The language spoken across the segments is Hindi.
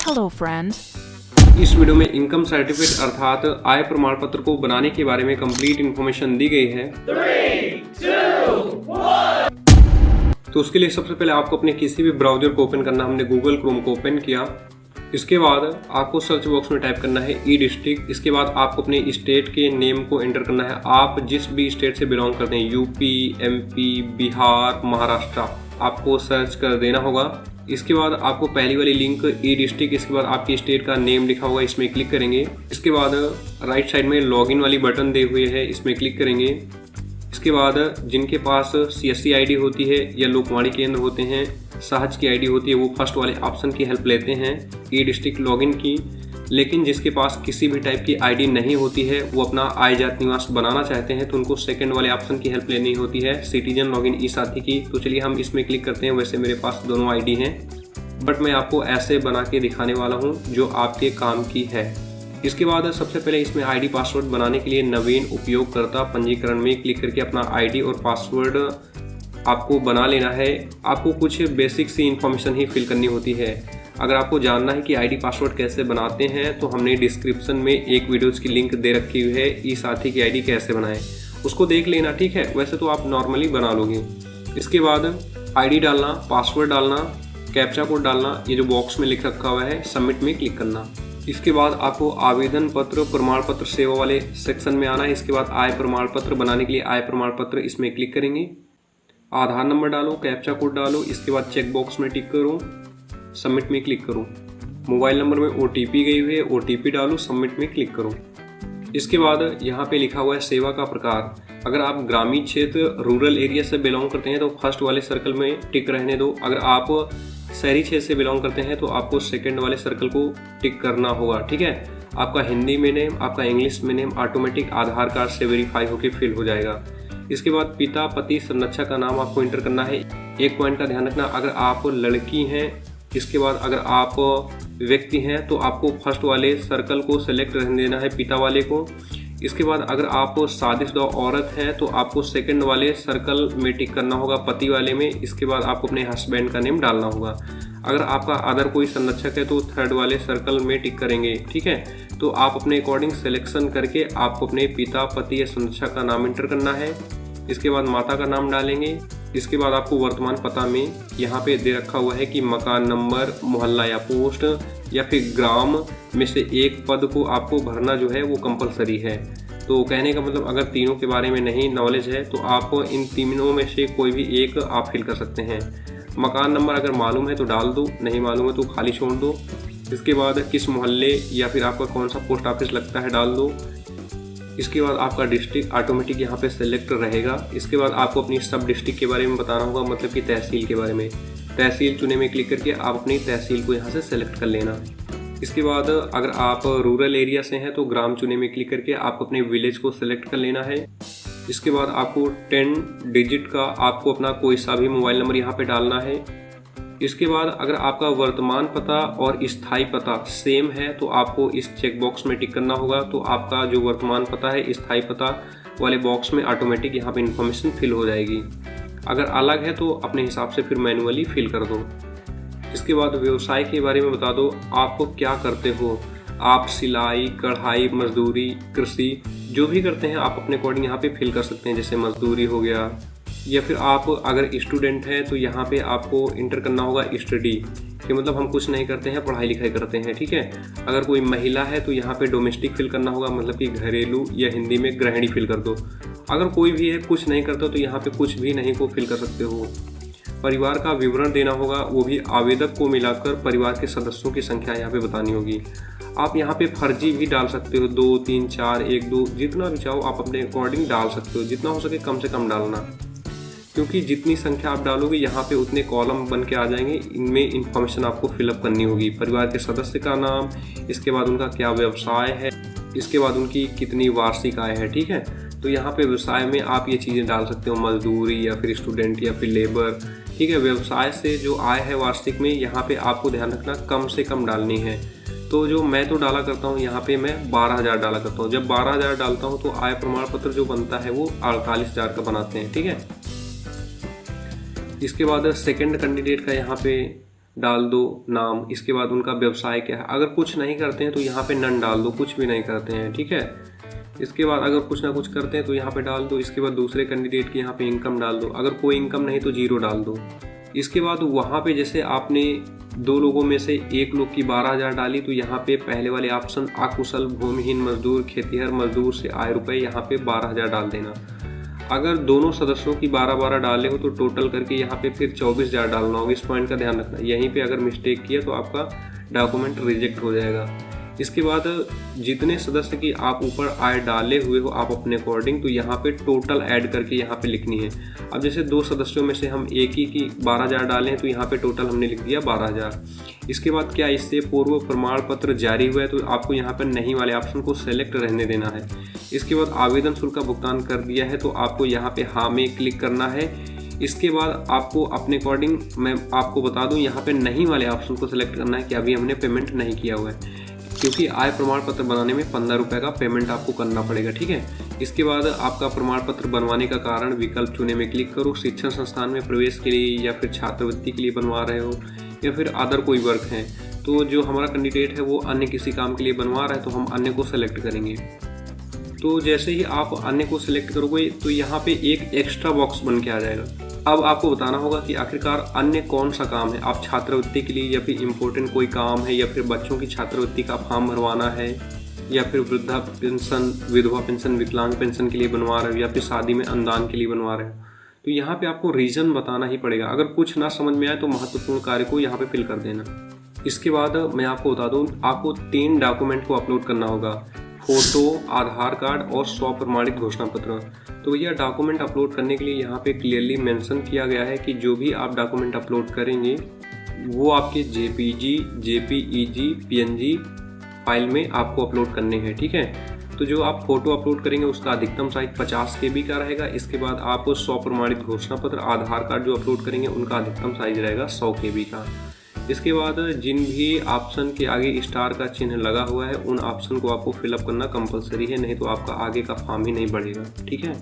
Hello friend. इस वीडियो में इनकम सर्टिफिकेट अर्थात आय प्रमाण पत्र को बनाने के बारे में कंप्लीट इन्फॉर्मेशन दी गई है। 3, 2, 1। तो उसके लिए सबसे पहले आपको अपने किसी भी ब्राउजर को ओपन करना। हमने गूगल क्रोम को ओपन किया। इसके बाद आपको सर्च बॉक्स में टाइप करना है ई डिस्ट्रिक्ट। इसके बाद आपको अपने स्टेट के नेम को एंटर करना है। आप जिस भी स्टेट से बिलोंग करते हैं, यूपी, एमपी, बिहार, महाराष्ट्र, आपको सर्च कर देना होगा। इसके बाद आपको पहली वाली लिंक ई डिस्ट्रिक्ट, इसके बाद आपके स्टेट का नेम लिखा होगा, इसमें क्लिक करेंगे। इसके बाद राइट साइड में लॉगिन वाली बटन दे हुए है, इसमें क्लिक करेंगे। इसके बाद जिनके पास CSC आईडी होती है या लोकवाणी केंद्र होते हैं, सहज की आईडी होती है, वो फर्स्ट वाले ऑप्शन की हेल्प लेते हैं ई डिस्ट्रिक्ट लॉगिन की। लेकिन जिसके पास किसी भी टाइप की आईडी नहीं होती है, वो अपना आय जात निवास बनाना चाहते हैं, तो उनको सेकंड वाले ऑप्शन की हेल्प लेनी होती है, सिटीजन लॉगिन ई साथी की। तो चलिए हम इसमें क्लिक करते हैं। वैसे मेरे पास दोनों आईडी हैं, बट मैं आपको ऐसे बना के दिखाने वाला हूँ जो आपके काम की है। इसके बाद सबसे पहले इसमें आईडी पासवर्ड बनाने के लिए नवीन उपयोगकर्ता पंजीकरण में क्लिक करके अपना आईडी और पासवर्ड आपको बना लेना है। आपको कुछ बेसिक सी इन्फॉर्मेशन ही फिल करनी होती है। अगर आपको जानना है कि आईडी पासवर्ड कैसे बनाते हैं, तो हमने डिस्क्रिप्शन में एक वीडियोज़ की लिंक दे रखी हुई है, ई साथी की आईडी कैसे बनाएं, उसको देख लेना, ठीक है। वैसे तो आप नॉर्मली बना लोगे। इसके बाद आईडी डालना, पासवर्ड डालना, कैप्चा कोड डालना, ये जो बॉक्स में लिख रखा हुआ है, सबमिट में क्लिक करना। इसके बाद आपको आवेदन पत्र प्रमाण पत्र सेवा वाले सेक्शन में आना है। इसके बाद आय प्रमाण पत्र बनाने के लिए आय प्रमाण पत्र, इसमें क्लिक करेंगे। आधार नंबर डालो, कैप्चा कोड डालो, इसके बाद चेक बॉक्स में टिक करो, सबमिट में क्लिक करो। मोबाइल नंबर में OTP गई हुई है, OTP डालो, सबमिट में क्लिक करो। इसके बाद यहाँ पे लिखा हुआ है सेवा का प्रकार। अगर आप ग्रामीण क्षेत्र रूरल एरिया से बिलोंग करते हैं तो फर्स्ट वाले सर्कल में टिक रहने दो। अगर आप शहरी क्षेत्र से बिलोंग करते हैं तो आपको सेकंड वाले सर्कल को टिक करना होगा, ठीक है। आपका हिंदी में नेम, आपका इंग्लिश में नेम ऑटोमेटिक आधार कार्ड से वेरीफाई होकर फिल हो जाएगा। इसके बाद पिता, पति, संरक्षक का नाम आपको इंटर करना है। एक पॉइंट का ध्यान रखना, अगर आप लड़की हैं, इसके बाद अगर आप व्यक्ति हैं तो आपको फर्स्ट वाले सर्कल को सेलेक्ट रहने देना है, पिता वाले को। इसके बाद अगर आप शादीशुदा औरत हैं तो आपको सेकंड वाले सर्कल में टिक करना होगा, पति वाले में। इसके बाद आपको अपने हस्बैंड का नेम डालना होगा। अगर आपका अदर कोई संरक्षक है तो थर्ड वाले सर्कल में टिक करेंगे, ठीक है। तो आप अपने अकॉर्डिंग सिलेक्शन करके आपको अपने पिता, पति या संरक्षक का नाम इंटर करना है। इसके बाद माता का नाम डालेंगे। इसके बाद आपको वर्तमान पता में यहाँ पे दे रखा हुआ है कि मकान नंबर, मोहल्ला या पोस्ट या फिर ग्राम में से एक पद को आपको भरना जो है वो कंपलसरी है। तो कहने का मतलब, अगर तीनों के बारे में नहीं नॉलेज है तो आप इन तीनों में से कोई भी एक आप फिल कर सकते हैं। मकान नंबर अगर मालूम है तो डाल दो, नहीं मालूम है तो खाली छोड़ दो। इसके बाद किस मोहल्ले या फिर आपका कौन सा पोस्ट ऑफिस लगता है डाल दो। इसके बाद आपका डिस्ट्रिक्ट ऑटोमेटिक यहाँ पे सेलेक्ट रहेगा। इसके बाद आपको अपनी सब डिस्ट्रिक्ट के बारे में बताना होगा, मतलब कि तहसील के बारे में। तहसील चुने में क्लिक करके आप अपनी तहसील को यहाँ से सेलेक्ट कर लेना। इसके बाद अगर आप रूरल एरिया से हैं तो ग्राम चुने में क्लिक करके आप अपने विलेज को सेलेक्ट कर लेना है। इसके बाद आपको 10 डिजिट का आपको अपना कोई सा भी मोबाइल नंबर यहाँ पे डालना है। इसके बाद अगर आपका वर्तमान पता और स्थायी पता सेम है तो आपको इस चेक बॉक्स में टिक करना होगा। तो आपका जो वर्तमान पता है, स्थायी पता वाले बॉक्स में ऑटोमेटिक यहाँ पे इन्फॉर्मेशन फिल हो जाएगी। अगर अलग है तो अपने हिसाब से फिर मैनुअली फिल कर दो। इसके बाद व्यवसाय के बारे में बता दो, आपको क्या करते हो। आप सिलाई, कढ़ाई, मजदूरी, कृषि जो भी करते हैं आप अपने अकॉर्डिंग यहाँ पे फिल कर सकते हैं। जैसे मजदूरी हो गया, या फिर आप अगर स्टूडेंट हैं तो यहाँ पे आपको इंटर करना होगा स्टडी, कि मतलब हम कुछ नहीं करते हैं, पढ़ाई लिखाई करते हैं, ठीक है। अगर कोई महिला है तो यहाँ पे डोमेस्टिक फिल करना होगा, मतलब कि घरेलू, या हिंदी में गृहिणी फिल कर दो। अगर कोई भी है कुछ नहीं करता तो यहाँ पे कुछ भी नहीं को फिल कर सकते हो। परिवार का विवरण देना होगा, वो भी आवेदक को मिलाकर परिवार के सदस्यों की संख्या यहाँ पे बतानी होगी। आप यहाँ पे फर्जी भी डाल सकते हो, 2, 3, 4, 1, 2, जितना भी चाहो आप अपने अकॉर्डिंग डाल सकते हो। जितना हो सके कम से कम डालना, क्योंकि जितनी संख्या आप डालोगे यहाँ पे उतने कॉलम बन के आ जाएंगे। इनमें इंफॉर्मेशन आपको फिलअप करनी होगी। परिवार के सदस्य का नाम, इसके बाद उनका क्या व्यवसाय है, इसके बाद उनकी कितनी वार्षिक आय है, ठीक है। तो यहाँ पे व्यवसाय में आप ये चीज़ें डाल सकते हो, मजदूरी या फिर स्टूडेंट या फिर लेबर, ठीक है। व्यवसाय से जो आय है वार्षिक में, यहाँ पे आपको ध्यान रखना कम से कम डालनी है। तो जो मैं तो डाला करता हूँ यहाँ पे मैं 12,000 डाला करता हूँ। जब 12,000 डालता हूँ तो आय प्रमाण पत्र जो बनता है वो 48,000 का बनाते हैं, ठीक है। इसके बाद सेकंड कैंडिडेट का यहाँ पे डाल दो नाम, इसके बाद उनका व्यवसाय क्या है। अगर कुछ नहीं करते हैं तो यहाँ पे नन डाल दो, कुछ भी नहीं करते हैं, ठीक है। इसके बाद अगर कुछ ना कुछ करते हैं तो यहाँ पे डाल दो। इसके बाद दूसरे कैंडिडेट की यहाँ पे इनकम डाल दो, अगर कोई इनकम नहीं तो 0 डाल दो। इसके बाद वहाँ पे जैसे आपने 2 लोगों में से एक लोग की 12,000 डाली तो यहाँ पे पहले वाले ऑप्शन अकुशल भूमिहीन मजदूर खेतिहर मजदूर से आए रुपए यहाँ पे 12,000 डाल देना। अगर दोनों सदस्यों की 12-12 डाले हो तो टोटल करके यहाँ पे फिर 24,000 डालना होगा। इस पॉइंट का ध्यान रखना, यहीं पे अगर मिस्टेक किया तो आपका डॉक्यूमेंट रिजेक्ट हो जाएगा। इसके बाद जितने सदस्य की आप ऊपर आय डाले हुए हो आप अपने अकॉर्डिंग, तो यहाँ पे टोटल ऐड करके यहाँ पे लिखनी है। अब जैसे 2 सदस्यों में से हम एक ही की 12,000 डाले हैं तो यहाँ पे टोटल हमने लिख दिया 12,000। इसके बाद क्या इससे पूर्व प्रमाण पत्र जारी हुआ है तो आपको यहाँ पर नहीं वाले ऑप्शन को सेलेक्ट रहने देना है। इसके बाद आवेदन शुल्क का भुगतान कर दिया है तो आपको यहाँ पे हाँ में क्लिक करना है। इसके बाद आपको अपने अकॉर्डिंग मैं आपको बता दूँ यहाँ पे नहीं वाले ऑप्शन को सिलेक्ट करना है कि अभी हमने पेमेंट नहीं किया हुआ है, क्योंकि आय प्रमाण पत्र बनाने में 15 रुपये का पेमेंट आपको करना पड़ेगा, ठीक है। इसके बाद आपका प्रमाण पत्र बनवाने का कारण विकल्प चुने में क्लिक करो। शिक्षण संस्थान में प्रवेश के लिए या फिर छात्रवृत्ति के लिए बनवा रहे हो या फिर अदर कोई वर्क है, तो जो हमारा कैंडिडेट है वो अन्य किसी काम के लिए बनवा रहा है तो हम अन्य को सेलेक्ट करेंगे। तो जैसे ही आप अन्य को सिलेक्ट करोगे तो यहाँ पे एक एक्स्ट्रा बॉक्स बन के आ जाएगा। अब आपको बताना होगा कि आखिरकार अन्य कौन सा काम है। आप छात्रवृत्ति के लिए या फिर इम्पोर्टेंट कोई काम है या फिर बच्चों की छात्रवृत्ति का फॉर्म भरवाना है या फिर वृद्धा पेंशन, विधवा पेंशन, विकलांग पेंशन के लिए बनवा रहे हो या फिर शादी में अनुदान के लिए बनवा रहे हो, तो यहाँ पे आपको रीज़न बताना ही पड़ेगा। अगर कुछ ना समझ में आए तो महत्वपूर्ण कार्य को यहाँ पे फिल कर देना। इसके बाद मैं आपको बता दूँ, आपको 3 डॉक्यूमेंट को अपलोड करना होगा, फोटो, आधार कार्ड और स्वप्रमाणित घोषणा पत्र। तो यह डॉक्यूमेंट अपलोड करने के लिए यहाँ पे क्लियरली मेंशन किया गया है कि जो भी आप डॉक्यूमेंट अपलोड करेंगे वो आपके JPG, JPEG, PNG फाइल में आपको अपलोड करने हैं, ठीक है। तो जो आप फोटो अपलोड करेंगे उसका अधिकतम साइज 50 KB का रहेगा। इसके बाद आप स्वप्रमाणित घोषणा पत्र, आधार कार्ड जो अपलोड करेंगे उनका अधिकतम साइज रहेगा 100 KB का। इसके बाद जिन भी ऑप्शन के आगे स्टार का चिन्ह लगा हुआ है उन ऑप्शन को आपको फिलअप करना कंपलसरी है, नहीं तो आपका आगे का फॉर्म ही नहीं बढ़ेगा, ठीक है।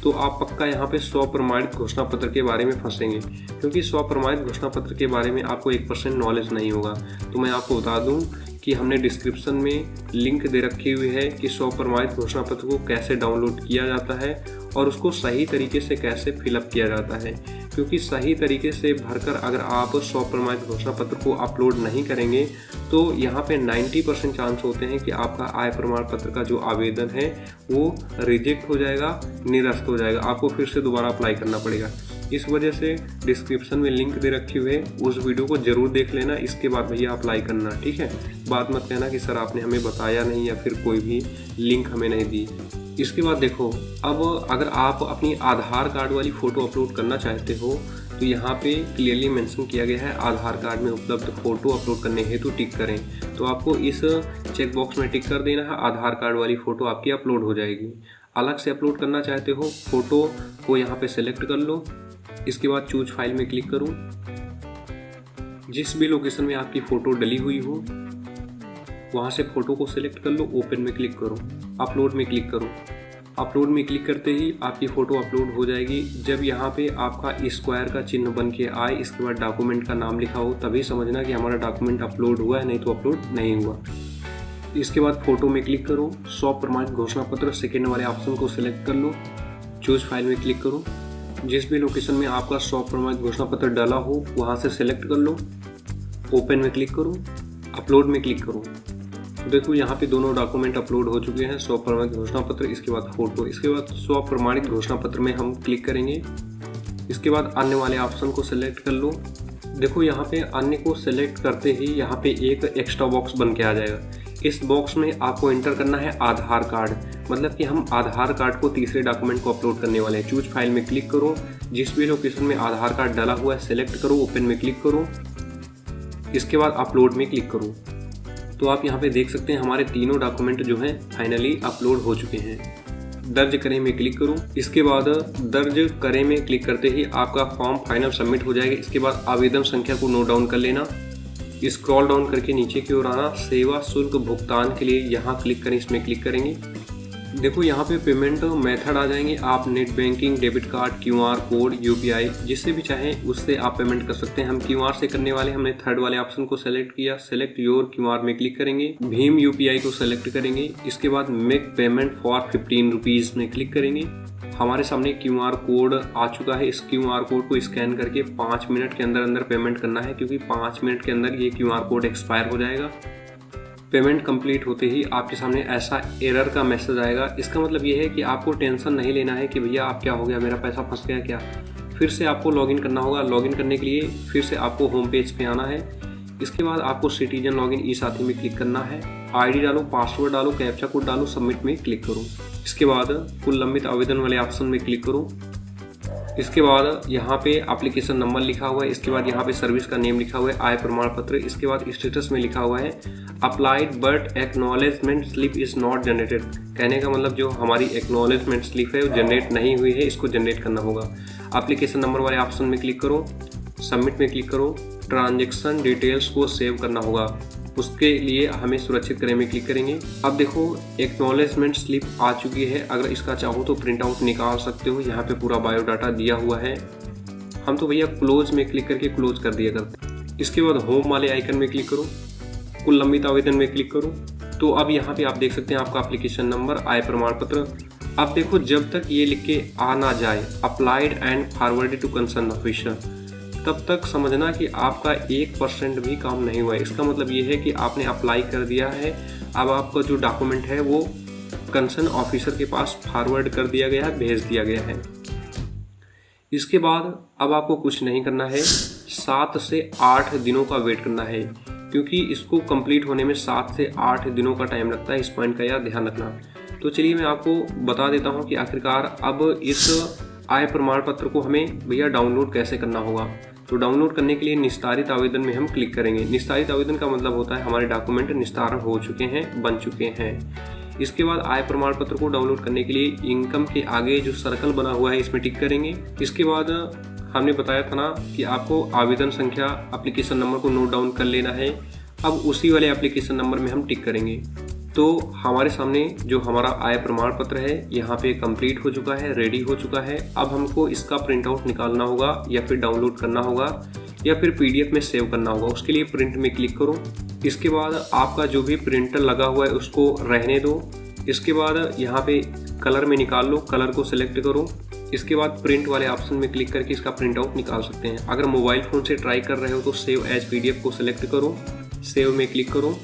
तो आप पक्का यहाँ पे स्वप्रमाणित घोषणा पत्र के बारे में फंसेंगे, क्योंकि स्वप्रमाणित घोषणा पत्र के बारे में आपको 1% नॉलेज नहीं होगा। तो मैं आपको बता दूँ कि हमने डिस्क्रिप्शन में लिंक दे रखी हुई है कि स्वप्रमाणित घोषणा पत्र को कैसे डाउनलोड किया जाता है और उसको सही तरीके से कैसे फिलअप किया जाता है। क्योंकि सही तरीके से भरकर अगर आप स्वप्रमाणित घोषणा पत्र को अपलोड नहीं करेंगे तो यहाँ पे 90% चांस होते हैं कि आपका आय प्रमाण पत्र का जो आवेदन है वो रिजेक्ट हो जाएगा, निरस्त हो जाएगा, आपको फिर से दोबारा अप्लाई करना पड़ेगा। इस वजह से डिस्क्रिप्शन में लिंक दे रखी हुई है, उस वीडियो को जरूर देख लेना। इसके बाद भैया अप्लाई करना, ठीक है। बात मत कहना कि सर आपने हमें बताया नहीं या फिर कोई भी लिंक हमें नहीं दी। इसके बाद देखो, अब अगर आप अपनी आधार कार्ड वाली फ़ोटो अपलोड करना चाहते हो तो यहाँ पे क्लियरली मेंशन किया गया है आधार कार्ड में उपलब्ध फ़ोटो अपलोड करने हेतु टिक करें। तो आपको इस चेक बॉक्स में टिक कर देना है, आधार कार्ड वाली फ़ोटो आपकी अपलोड हो जाएगी। अलग से अपलोड करना चाहते हो फ़ोटो को यहाँ पे सेलेक्ट कर लो। इसके बाद चूज फाइल में क्लिक करूँ, जिस भी लोकेशन में आपकी फ़ोटो डली हुई हो वहाँ से फ़ोटो को सिलेक्ट कर लो, ओपन में क्लिक करो, अपलोड में क्लिक करो। अपलोड में क्लिक करते ही आपकी फ़ोटो अपलोड हो जाएगी। जब यहाँ पे आपका स्क्वायर का चिन्ह बन के आए, इसके बाद डॉक्यूमेंट का नाम लिखा हो, तभी समझना कि हमारा डॉक्यूमेंट अपलोड हुआ है, नहीं तो अपलोड नहीं हुआ। इसके बाद फ़ोटो में क्लिक करो, स्वप्रमाणित घोषणा पत्र सेकेंड वाले ऑप्शन को सिलेक्ट कर लो, चूज फाइल में क्लिक करो। जिस भी लोकेशन में आपका स्वप्रमाणित घोषणा पत्र डाला हो वहाँ से सिलेक्ट कर लो, ओपन में क्लिक करो, अपलोड में क्लिक करो। देखो यहाँ पे दोनों डॉक्यूमेंट अपलोड हो चुके हैं, स्वप्रमाणित घोषणा पत्र, इसके बाद फोटो। इसके बाद स्वप्रमाणित घोषणा पत्र में हम क्लिक करेंगे। इसके बाद अन्य वाले ऑप्शन को सिलेक्ट कर लो। देखो यहाँ पे अन्य को सिलेक्ट करते ही यहाँ पे एक एक्स्ट्रा बॉक्स बन के आ जाएगा। इस बॉक्स में आपको एंटर करना है आधार कार्ड, मतलब कि हम आधार कार्ड को तीसरे डॉक्यूमेंट को अपलोड करने वाले हैं। चूज फाइल में क्लिक करो, जिस भी लोकेशन में आधार कार्ड डाला हुआ है सेलेक्ट करो, ओपन में क्लिक करो। इसके बाद अपलोड में क्लिक करो। तो आप यहाँ पे देख सकते हैं हमारे तीनों डॉक्यूमेंट जो हैं फाइनली अपलोड हो चुके हैं। दर्ज करें में क्लिक करूँ। इसके बाद दर्ज करें में क्लिक करते ही आपका फॉर्म फाइनल सबमिट हो जाएगा। इसके बाद आवेदन संख्या को नोट डाउन कर लेना, स्क्रॉल डाउन करके नीचे की ओर आना, सेवा शुल्क भुगतान के लिए यहाँ क्लिक करें, इसमें क्लिक करेंगे। देखो यहाँ पे पेमेंट मेथड आ जाएंगे, आप net banking, debit card, QR code, UPI जिससे भी चाहें उससे आप पेमेंट कर सकते हैं। हम QR से करने वाले, हमने थर्ड वाले ऑप्शन को सेलेक्ट किया, सेलेक्ट योर QR में क्लिक करेंगे, भीम UPI को सेलेक्ट करेंगे, इसके बाद मेक पेमेंट फॉर 15 रुपीज़ में क्लिक करेंगे। हमारे सामने QR कोड आ चुका है। इस QR कोड को स्कैन करके 5 मिनट के अंदर अंदर पेमेंट करना है, क्योंकि 5 मिनट के अंदर ये QR कोड एक्सपायर हो जाएगा। पेमेंट कंप्लीट होते ही आपके सामने ऐसा एरर का मैसेज आएगा। इसका मतलब ये है कि आपको टेंशन नहीं लेना है कि भैया आप क्या हो गया, मेरा पैसा फंस गया क्या। फिर से आपको लॉगिन करना होगा। लॉगिन करने के लिए फिर से आपको होम पेज पे आना है। इसके बाद आपको सिटीजन लॉगिन ई साथी में क्लिक करना है। ID डालो, पासवर्ड डालो, कैप्चा कोड डालो, सबमिट में क्लिक करो। इसके बाद कुल लंबित आवेदन वाले ऑप्शन में क्लिक करो। इसके बाद यहाँ पे एप्लीकेशन नंबर लिखा हुआ है, इसके बाद यहाँ पे सर्विस का नेम लिखा हुआ है, आय प्रमाण पत्र, इसके बाद स्टेटस में लिखा हुआ है applied but acknowledgement slip is not generated. कहने का मतलब जो हमारी एक्नॉलेजमेंट स्लिप है वो जनरेट नहीं हुई है, इसको जनरेट करना होगा। एप्लीकेशन नंबर वाले ऑप्शन में क्लिक करो, सबमिट में क्लिक करो, ट्रांजेक्शन डिटेल्स को सेव करना होगा, उसके लिए हमें सुरक्षित करें में क्लिक करेंगे। अब देखो एक्नॉलेजमेंट स्लिप आ चुकी है। अगर इसका चाहो तो प्रिंट आउट निकाल सकते हो, यहाँ पे पूरा बायोडाटा दिया हुआ है। हम तो भैया क्लोज में क्लिक करके क्लोज कर दिया करते हैं। इसके बाद होम वाले आइकन में क्लिक करो, कुल लंबित आवेदन में क्लिक करो। तो अब यहाँ पे आप देख सकते हैं आपका एप्लीकेशन नंबर, आय प्रमाण पत्र। अब देखो जब तक ये लिख के आ ना जाए applied and forwarded to concern officer, तब तक समझना कि आपका 1% भी काम नहीं हुआ है। इसका मतलब ये है कि आपने अप्लाई कर दिया है, अब आपका जो डॉक्यूमेंट है वो कंसर्न ऑफिसर के पास फॉरवर्ड कर दिया गया है, भेज दिया गया है। इसके बाद अब आपको कुछ नहीं करना है, 7 से 8 दिनों का वेट करना है, क्योंकि इसको कंप्लीट होने में 7 से 8 दिनों का टाइम लगता है। इस पॉइंट का यार ध्यान रखना। तो चलिए मैं आपको बता देता हूँ कि आखिरकार अब इस आय प्रमाण पत्र को हमें भैया डाउनलोड कैसे करना होगा। तो डाउनलोड करने के लिए निस्तारित आवेदन में हम क्लिक करेंगे। निस्तारित आवेदन का मतलब होता है हमारे डॉक्यूमेंट निस्तारण हो चुके हैं, बन चुके हैं। इसके बाद आय प्रमाण पत्र को डाउनलोड करने के लिए इनकम के आगे जो सर्कल बना हुआ है इसमें टिक करेंगे। इसके बाद हमने बताया था ना कि आपको आवेदन संख्या, एप्लीकेशन नंबर को नोट डाउन कर लेना है। अब उसी वाले एप्लीकेशन नंबर में हम टिक करेंगे। तो हमारे सामने जो हमारा आय प्रमाण पत्र है यहाँ पे कंप्लीट हो चुका है, रेडी हो चुका है। अब हमको इसका प्रिंट आउट निकालना होगा, या फिर डाउनलोड करना होगा, या फिर PDF में सेव करना होगा। उसके लिए प्रिंट में क्लिक करो। इसके बाद आपका जो भी प्रिंटर लगा हुआ है उसको रहने दो। इसके बाद यहाँ पे कलर में निकाल लो, कलर को सिलेक्ट करो। इसके बाद प्रिंट वाले ऑप्शन में क्लिक करके इसका प्रिंट आउट निकाल सकते हैं। अगर मोबाइल फ़ोन से ट्राई कर रहे हो तो सेव एज PDF को सिलेक्ट करो, सेव में क्लिक करो।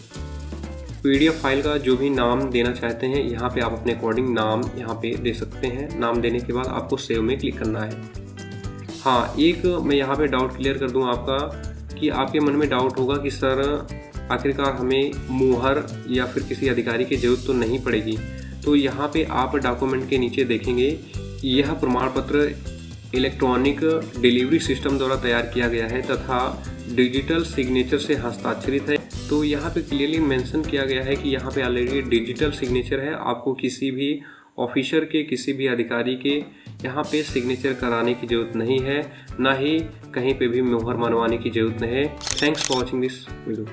PDF फाइल का जो भी नाम देना चाहते हैं यहाँ पे आप अपने अकॉर्डिंग नाम यहाँ पे दे सकते हैं। नाम देने के बाद आपको सेव में क्लिक करना है। हाँ, एक मैं यहाँ पे डाउट क्लियर कर दूँ आपका, कि आपके मन में डाउट होगा कि सर आखिरकार हमें मुहर या फिर किसी अधिकारी की ज़रूरत तो नहीं पड़ेगी। तो यहाँ पे आप डॉक्यूमेंट के नीचे देखेंगे यह प्रमाण पत्र इलेक्ट्रॉनिक डिलीवरी सिस्टम द्वारा तैयार किया गया है तथा डिजिटल सिग्नेचर से हस्ताक्षरित है। तो यहाँ पे क्लियरली मेंशन किया गया है कि यहाँ पे ऑलरेडी डिजिटल सिग्नेचर है। आपको किसी भी ऑफिसर के, किसी भी अधिकारी के यहाँ पे सिग्नेचर कराने की ज़रूरत नहीं है, ना ही कहीं पे भी मुहर मनवाने की ज़रूरत नहीं है। Thanks for watching this video.